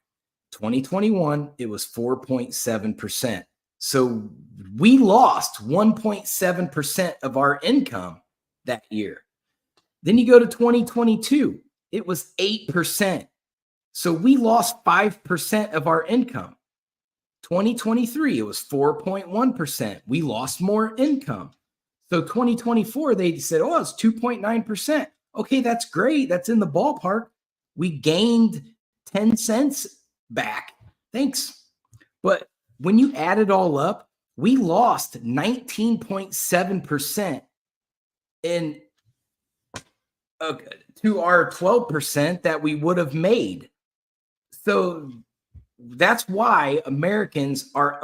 2021, it was 4.7%. So we lost 1.7% of our income that year. Then you go to 2022, it was 8%. So we lost 5% of our income. 2023, it was 4.1%. We lost more income. So 2024, they said, oh, it's 2.9%. Okay, that's great. That's in the ballpark. We gained 10 cents back. Thanks. But when you add it all up, we lost 19.7% in to our 12% that we would have made. So that's why Americans are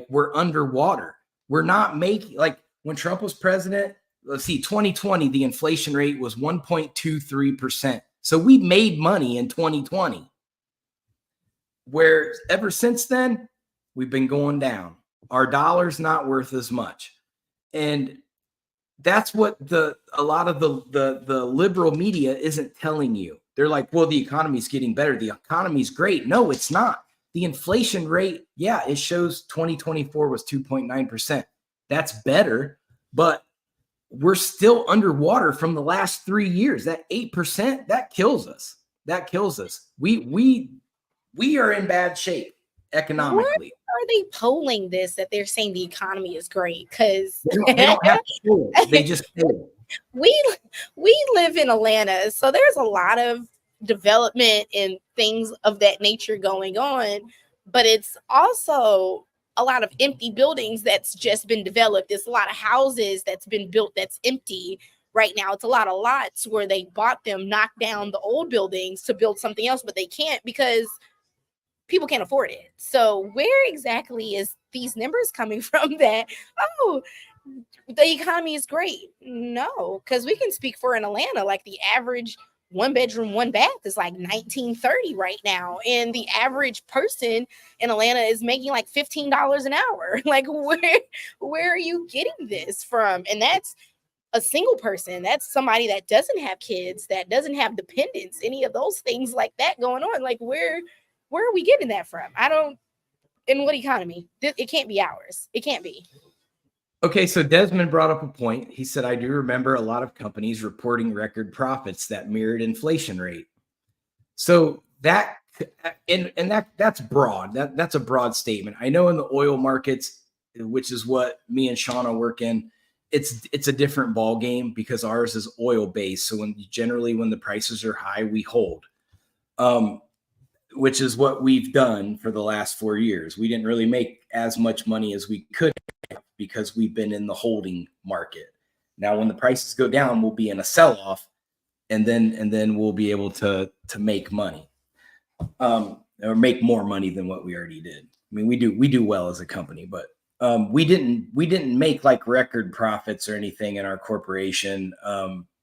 we're underwater. We're not making, like when Trump was president, let's see, 2020, the inflation rate was 1.23%. So we made money in 2020. Where ever since then, we've been going down. Our dollar's not worth as much. And that's what a lot of the liberal media isn't telling you. They're like, well, the economy's getting better. The economy's great. No, it's not. The inflation rate, yeah, it shows 2024 was 2.9%. That's better, but we're still underwater from the last 3 years. That 8%, that kills us. That kills us. We are in bad shape economically. Where are they polling this that they're saying the economy is great? Because they don't have to poll it. They just poll it. we live in Atlanta, so there's a lot of development and things of that nature going on, but it's also a lot of empty buildings that's just been developed. There's a lot of houses that's been built that's empty right now. It's a lot of lots where they bought them, knocked down the old buildings to build something else, but they can't because people can't afford it. So where exactly is these numbers coming from that, oh, the economy is great? No, because we can speak for in Atlanta, like the average one bedroom, one bath is like $19.30 right now. And the average person in Atlanta is making like $15 an hour. Like where are you getting this from? And that's a single person. That's somebody that doesn't have kids, that doesn't have dependents, any of those things like that going on. Like where are we getting that from? I don't, in what economy? It can't be ours. It can't be. Okay, so Desmond brought up a point. He said, I do remember a lot of companies reporting record profits that mirrored inflation rate. So that, and that's broad. That's a broad statement. I know in the oil markets, which is what me and Shauna work in, it's a different ball game because ours is oil based. So when the prices are high, we hold. Which is what we've done for the last 4 years. We didn't really make as much money as we could have because we've been in the holding market. Now, when the prices go down, we'll be in a sell-off, and then we'll be able to make money, or make more money than what we already did. I mean, we do well as a company, but we didn't make like record profits or anything in our corporation.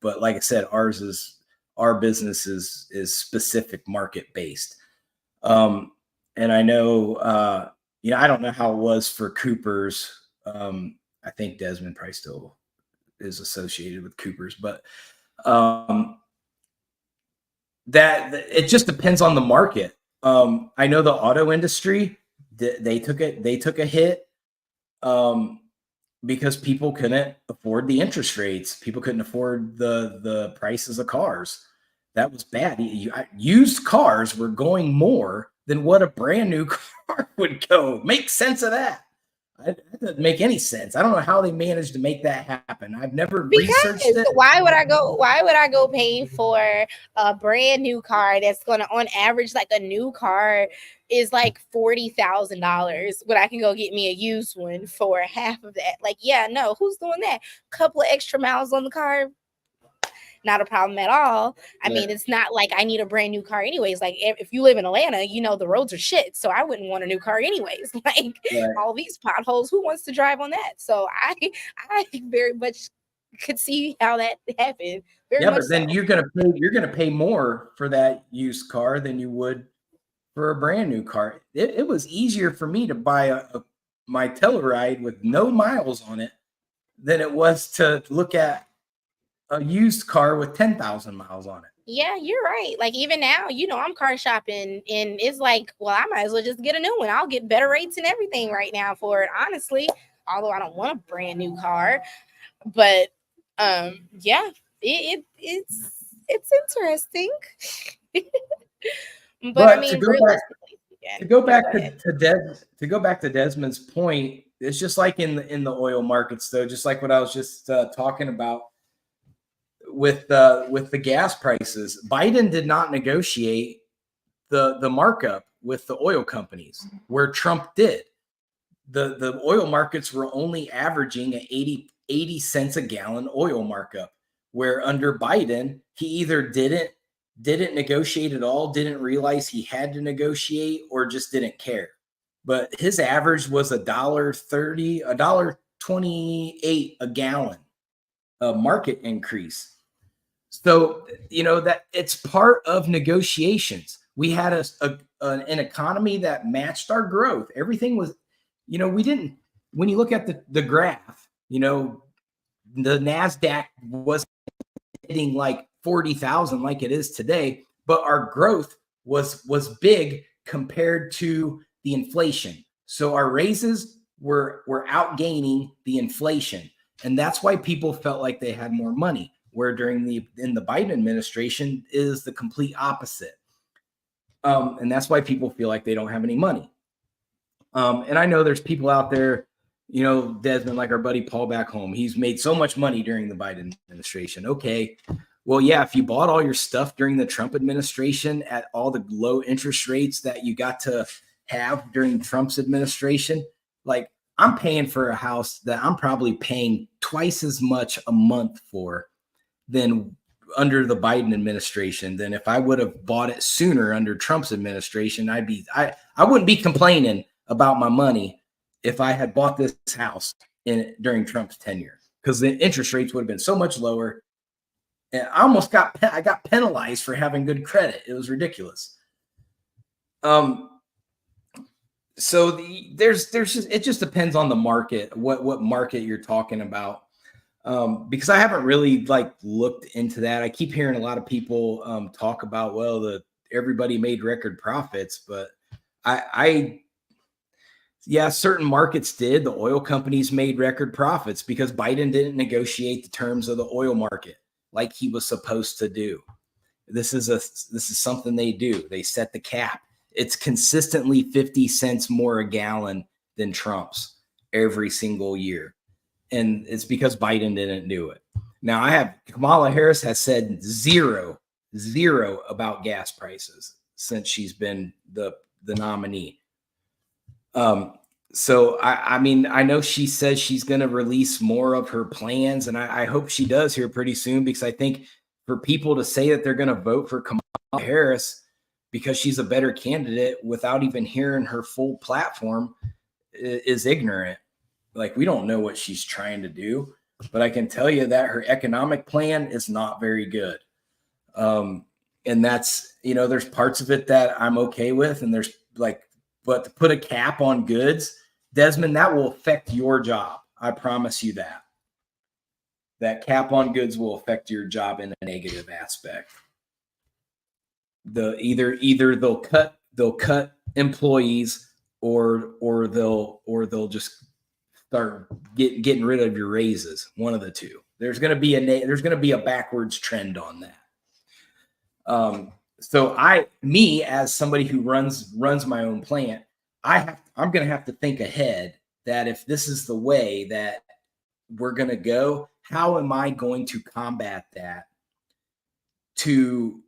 But like I said, our business is specific market based. And I know, I don't know how it was for Cooper's. I think Desmond probably still is associated with Cooper's, but that it just depends on the market. I know the auto industry, they took a hit because people couldn't afford the interest rates. People couldn't afford the prices of cars. That was bad. Used cars were going more than what a brand new car would go. Make sense of that. That doesn't make any sense. I don't know how they managed to make that happen. I've never researched it. Why would I go pay for a brand new car that's gonna, on average, like a new car is like $40,000 when I can go get me a used one for half of that? Like, yeah, no, who's doing that? Couple of extra miles on the car, not a problem at all. I mean, it's not like I need a brand new car anyways. Like if you live in Atlanta, the roads are shit. So I wouldn't want a new car anyways. Like all these potholes, who wants to drive on that? So I very much could see how that happened. But then you're gonna pay more for that used car than you would for a brand new car. It was easier for me to buy my Telluride with no miles on it than it was to look at a used car with 10,000 miles on it. Yeah, you're right. Like even now, I'm car shopping and it's like, well, I might as well just get a new one. I'll get better rates and everything right now for it, honestly. Although I don't want a brand new car. But yeah, it's interesting. but I mean, to go back to Desmond's point, it's just like in the oil markets, though, just like what I was just talking about with the gas prices. Biden did not negotiate the markup with the oil companies where Trump did. The oil markets were only averaging an 80 cents a gallon oil markup, where under Biden, he either didn't negotiate at all, didn't realize he had to negotiate, or just didn't care. But his average was $1.30, $1.28 a gallon, a market increase. So, that it's part of negotiations. We had an economy that matched our growth. Everything was, we didn't, when you look at the graph, You know, the NASDAQ wasn't hitting like 40,000 like it is today, but our growth was big compared to the inflation. So our raises were outgaining the inflation. And that's why people felt like they had more money, where in the Biden administration is the complete opposite. And that's why people feel like they don't have any money. And I know there's people out there, you know, Desmond, like our buddy Paul back home, he's made so much money during the Biden administration. Okay. Well, yeah, if you bought all your stuff during the Trump administration at all the low interest rates that you got to have during Trump's administration, like I'm paying for a house that I'm probably paying twice as much a month for than under the Biden administration than if I would have bought it sooner under Trump's administration. I wouldn't be complaining about my money if I had bought this house during Trump's tenure, because the interest rates would have been so much lower. And I got penalized for having good credit. It was ridiculous. So there's just, it just depends on the market, what market you're talking about. Because I haven't really like looked into that. I keep hearing a lot of people talk about, well, everybody made record profits, but yeah, certain markets did. The oil companies made record profits because Biden didn't negotiate the terms of the oil market like he was supposed to do. This is something they do. They set the cap. It's consistently 50 cents more a gallon than Trump's every single year. And it's because Biden didn't do it. Now Kamala Harris has said zero about gas prices since she's been the nominee. So I mean, I know she says she's going to release more of her plans, and I hope she does here pretty soon, because I think for people to say that they're going to vote for Kamala Harris because she's a better candidate without even hearing her full platform is ignorant. Like, we don't know what she's trying to do, but I can tell you that her economic plan is not very good. And that's, you know, there's parts of it that I'm okay with, and there's like, but to put a cap on goods, Desmond, that will affect your job. I promise you that. That cap on goods will affect your job in a negative aspect. Either they'll cut employees, or they'll just start getting rid of your raises. One of the two. There's going to be a backwards trend on that. So as somebody who runs my own plant, I'm going to have to think ahead that if this is the way that we're going to go, how am I going to combat that to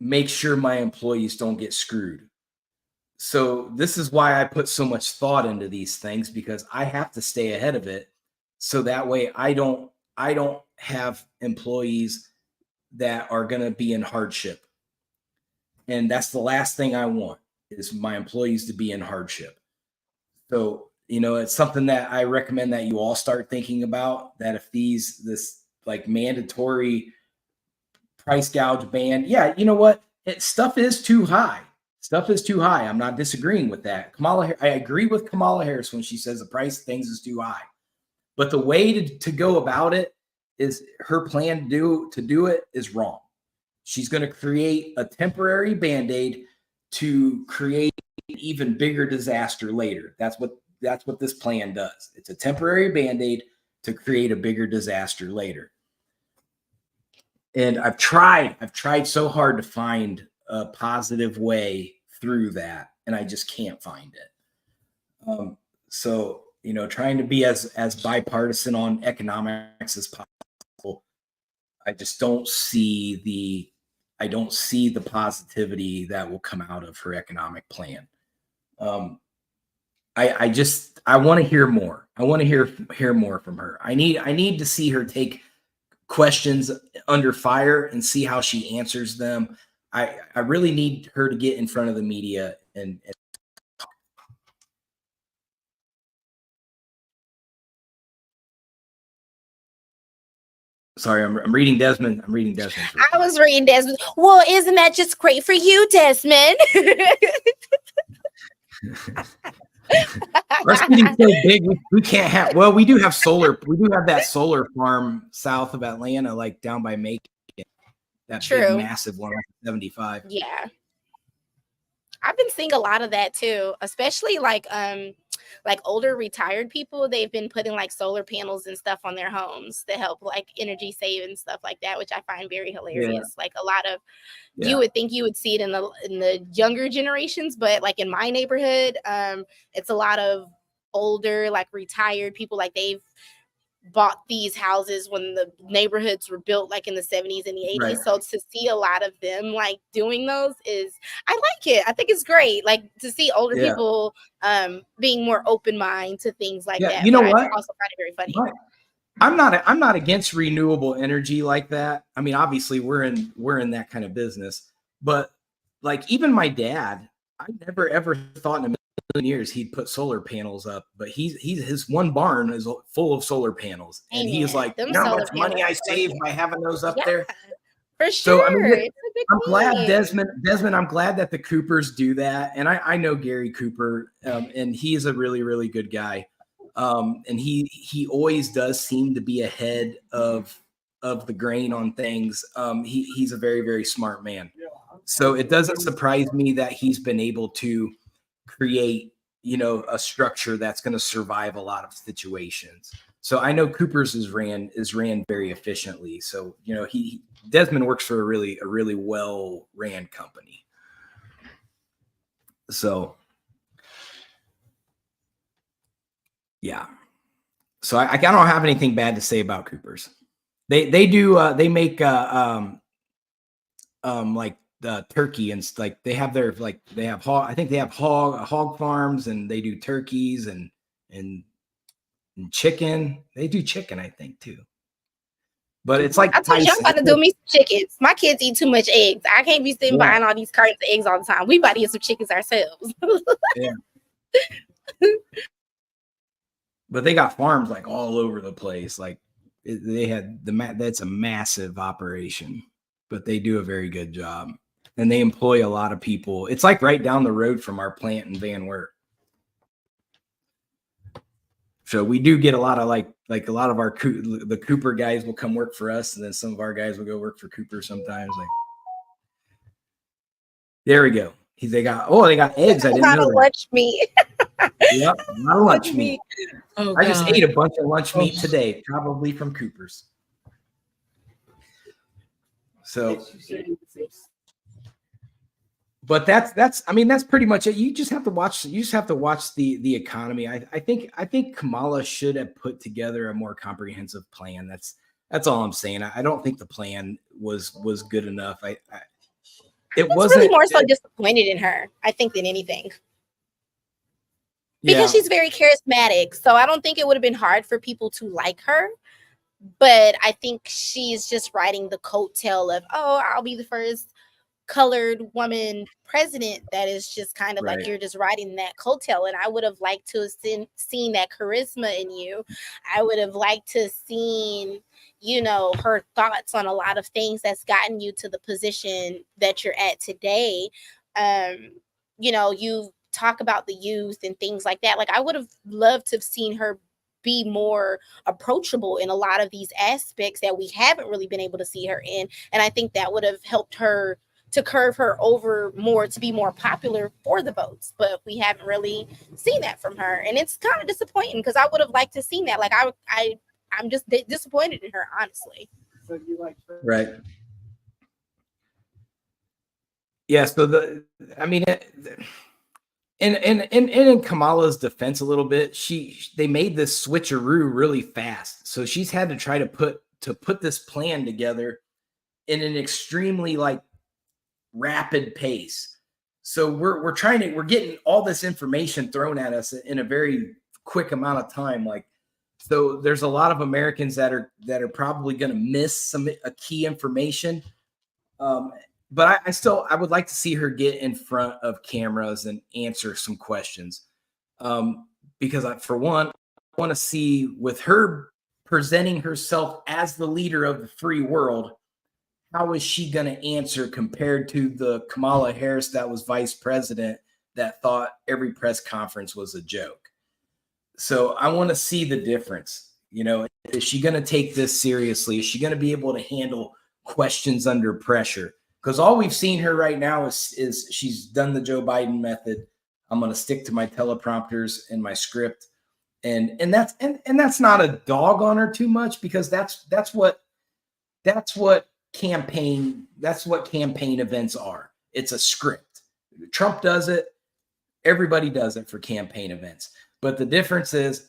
make sure my employees don't get screwed? So this is why I put so much thought into these things, because I have to stay ahead of it. So that way I don't have employees that are going to be in hardship. And that's the last thing I want, is my employees to be in hardship. So, you know, it's something that I recommend that you all start thinking about, that if this like mandatory price gouge ban, yeah, you know what? Stuff is too high. Stuff is too high. I'm not disagreeing with that. I agree with Kamala Harris when she says the price of things is too high. But the way to go about it is, her plan to do it is wrong. She's going to create a temporary Band-Aid to create an even bigger disaster later. That's what this plan does. It's a temporary Band-Aid to create a bigger disaster later. And I've tried so hard to find a positive way through that, and I just can't find it. So, you know, trying to be as bipartisan on economics as possible. I just don't see the positivity that will come out of her economic plan. I want to hear more. I want to hear more from her. I need to see her take questions under fire and see how she answers them. I really need her to get in front of the media and sorry, I'm reading Desmond. I was reading Desmond. Well, isn't that just great for you, Desmond? Our city's so big, we can't have. Well, we do have solar. We do have that solar farm south of Atlanta, like down by Macon. That True. big, massive one, 75. Yeah. I've been seeing a lot of that too, especially like older retired people. They've been putting like solar panels and stuff on their homes to help like energy save and stuff like that, which I find very hilarious. Like a lot of you would think you would see it in the younger generations, but like in my neighborhood, it's a lot of older, like retired people. Like they've bought these houses when the neighborhoods were built like in the 70s and the 80s. Right. So to see a lot of them like doing those I like it. I think it's great. Like to see older people being more open minded to things like that. You know what? I also find it very funny. Right. I'm not against renewable energy like that. I mean, obviously we're in that kind of business, but like even my dad, I never ever thought in a million years he'd put solar panels up, but his one barn is full of solar panels. And he is like, you know how much money I save by having those up there? For sure. So, I mean, I'm glad Desmond, I'm glad that the Coopers do that. And I know Gary Cooper, and he is a really, really good guy. And he always does seem to be ahead of the grain on things. He's a very, very smart man. So it doesn't surprise me that he's been able to create, a structure that's going to survive a lot of situations. So I know Cooper's is ran very efficiently. So, Desmond works for a really well ran company. So yeah. So I don't have anything bad to say about Cooper's. They do they make like the turkey and like they have their they have hog. I think they have hog farms, and they do turkeys and chicken. They do chicken, I think, too. But it's like I told you I'm about to do me some chickens. My kids eat too much eggs. I can't be sitting buying all these cartons of eggs all the time. We about to get some chickens ourselves. Yeah. But they got farms like all over the place. Like they had that's a massive operation, but they do a very good job, and they employ a lot of people. It's like right down the road from our plant in Van Wert. So we do get a lot of like a lot of the Cooper guys will come work for us, and then some of our guys will go work for Cooper sometimes. Like, there we go. They got eggs. I didn't know that. Lunch meat. Yep, not a lunch meat. Oh, I just ate a bunch of lunch meat today, probably from Cooper's. So, but that's pretty much it. You just have to watch. You just have to watch the economy. I think Kamala should have put together a more comprehensive plan. That's all I'm saying. I don't think the plan was good enough. It wasn't really more so disappointed in her, I think, than anything. Because she's very charismatic. So I don't think it would have been hard for people to like her. But I think she's just riding the coattail of, I'll be the first colored woman president. That is just kind of like you're just riding that coattail. And I would have liked to have seen that charisma in you. I would have liked to have seen, her thoughts on a lot of things that's gotten you to the position that you're at today. You talk about the youth and things like that. Like I would have loved to have seen her be more approachable in a lot of these aspects that we haven't really been able to see her in. And I think that would have helped her to curve her over more to be more popular for the votes. But we haven't really seen that from her. And it's kind of disappointing because I would have liked to have seen that. Like I'm just disappointed in her, honestly. So you like her? Right. Yeah. So in Kamala's defense a little bit, they made this switcheroo really fast. So she's had to try to put this plan together in an extremely rapid pace. So we're getting all this information thrown at us in a very quick amount of time. So there's a lot of Americans that are probably going to miss a key information. But I would like to see her get in front of cameras and answer some questions. Because for one, I want to see, with her presenting herself as the leader of the free world, how is she going to answer compared to the Kamala Harris that was vice president that thought every press conference was a joke. So I want to see the difference. You know, is she going to take this seriously? Is she going to be able to handle questions under pressure? Because all we've seen her right now is she's done the Joe Biden method. I'm going to stick to my teleprompters and my script. And that's not a dog on her too much, because that's what campaign events are. It's a script. Trump does it. Everybody does it for campaign events. But the difference is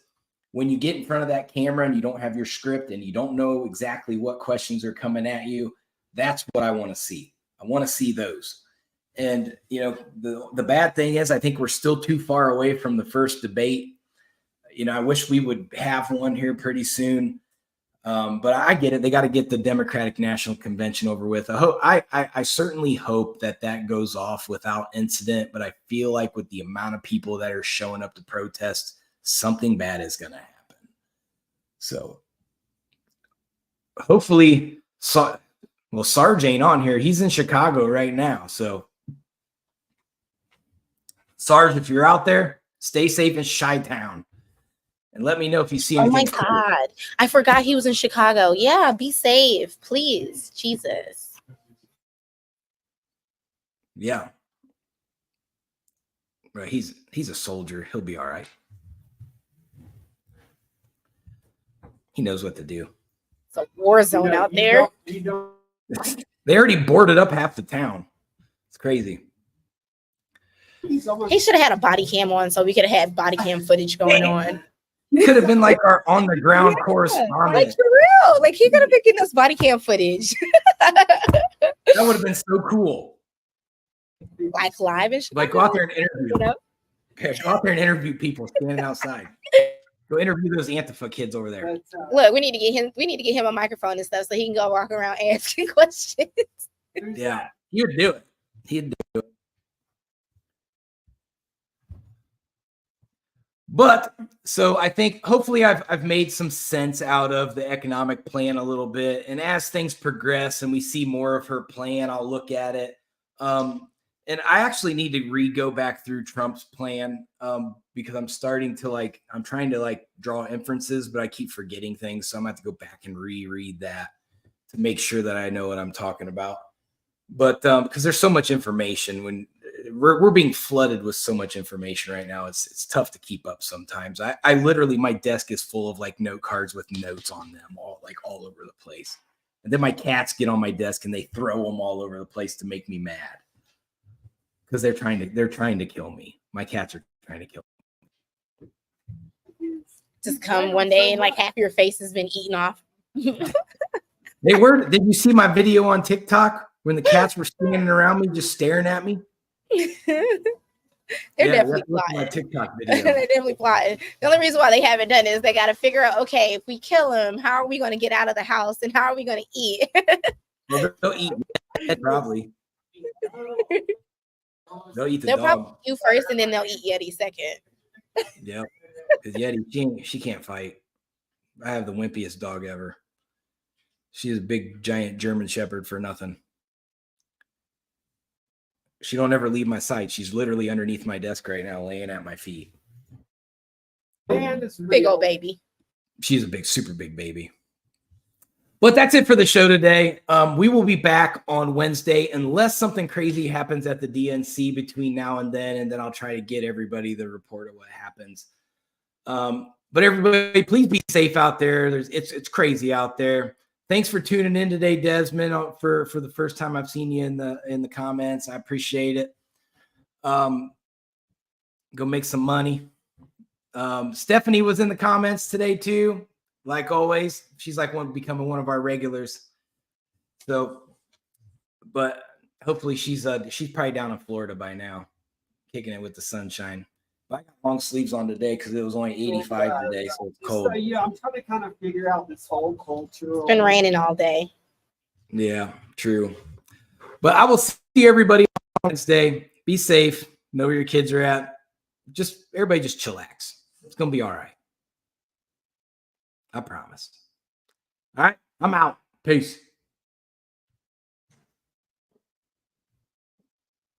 when you get in front of that camera and you don't have your script and you don't know exactly what questions are coming at you, that's what I want to see. I want to see those. And, you know, the bad thing is I think we're still too far away from the first debate. You know, I wish we would have one here pretty soon. But I get it. They got to get the Democratic National Convention over with. I certainly hope that goes off without incident. But I feel like with the amount of people that are showing up to protest, something bad is going to happen. So hopefully, Sarge ain't on here. He's in Chicago right now. So Sarge, if you're out there, stay safe in Chi-Town. And let me know if you see anything. Oh my God. I forgot he was in Chicago. Yeah, be safe, please. Jesus. Yeah. Right. He's a soldier. He'll be all right. He knows what to do. It's a war zone out there. They already boarded up half the town. It's crazy. He should have had a body cam on so we could have had body cam footage going on. He could have been like our on the ground correspondent. Like for real. Like he could have been getting us body cam footage. That would have been so cool. Like live and shit. Like go out there and interview. You know? Okay, go out there and interview people standing outside. Go interview those Antifa kids over there. Look, we need to get him a microphone and stuff so he can go walk around asking questions. Yeah, he'd do it. He'd do it. But so I think hopefully I've made some sense out of the economic plan a little bit. And as things progress and we see more of her plan, I'll look at it. And I actually need to go back through Trump's plan because I'm starting to I'm trying to draw inferences, but I keep forgetting things. So I'm going to have to go back and reread that to make sure that I know what I'm talking about. But because there's so much information when we're being flooded with so much information right now, it's tough to keep up sometimes. I literally, my desk is full of note cards with notes on them all over the place. And then my cats get on my desk and they throw them all over the place to make me mad. Because they're trying to kill me. My cats are trying to kill me. Just come one day and half your face has been eaten off. They were. Did you see my video on TikTok when the cats were standing around me, just staring at me? They're definitely plotting. My TikTok video. They're definitely plotting. The only reason why they haven't done it is they got to figure out, okay, if we kill him, how are we going to get out of the house and how are we going to eat? Well, they'll eat probably. They'll eat the they'll dog. probably you first and then they'll eat Yeti second. Yep. Because Yeti, she can't fight. I have the wimpiest dog ever. She's a big, giant German Shepherd for nothing. She don't ever leave my sight. She's literally underneath my desk right now, laying at my feet. Big old baby. She's a super big baby. But that's it for the show today. We will be back on Wednesday unless something crazy happens at the DNC between now and then I'll try to get everybody the report of what happens. But everybody, please be safe out there. It's crazy out there. Thanks for tuning in today, Desmond, for the first time I've seen you in the comments. I appreciate it. Go make some money. Stephanie was in the comments today too. Like always, she's becoming one of our regulars. So, but hopefully she's probably down in Florida by now, kicking it with the sunshine. But I got long sleeves on today because it was only 85 today, so it's cold. Yeah, I'm trying to kind of figure out this whole culture. It's been raining all day. Yeah, true. But I will see everybody on Wednesday. Be safe. Know where your kids are at. Everybody just chillax. It's gonna be all right. I promise. All right, I'm out. Peace.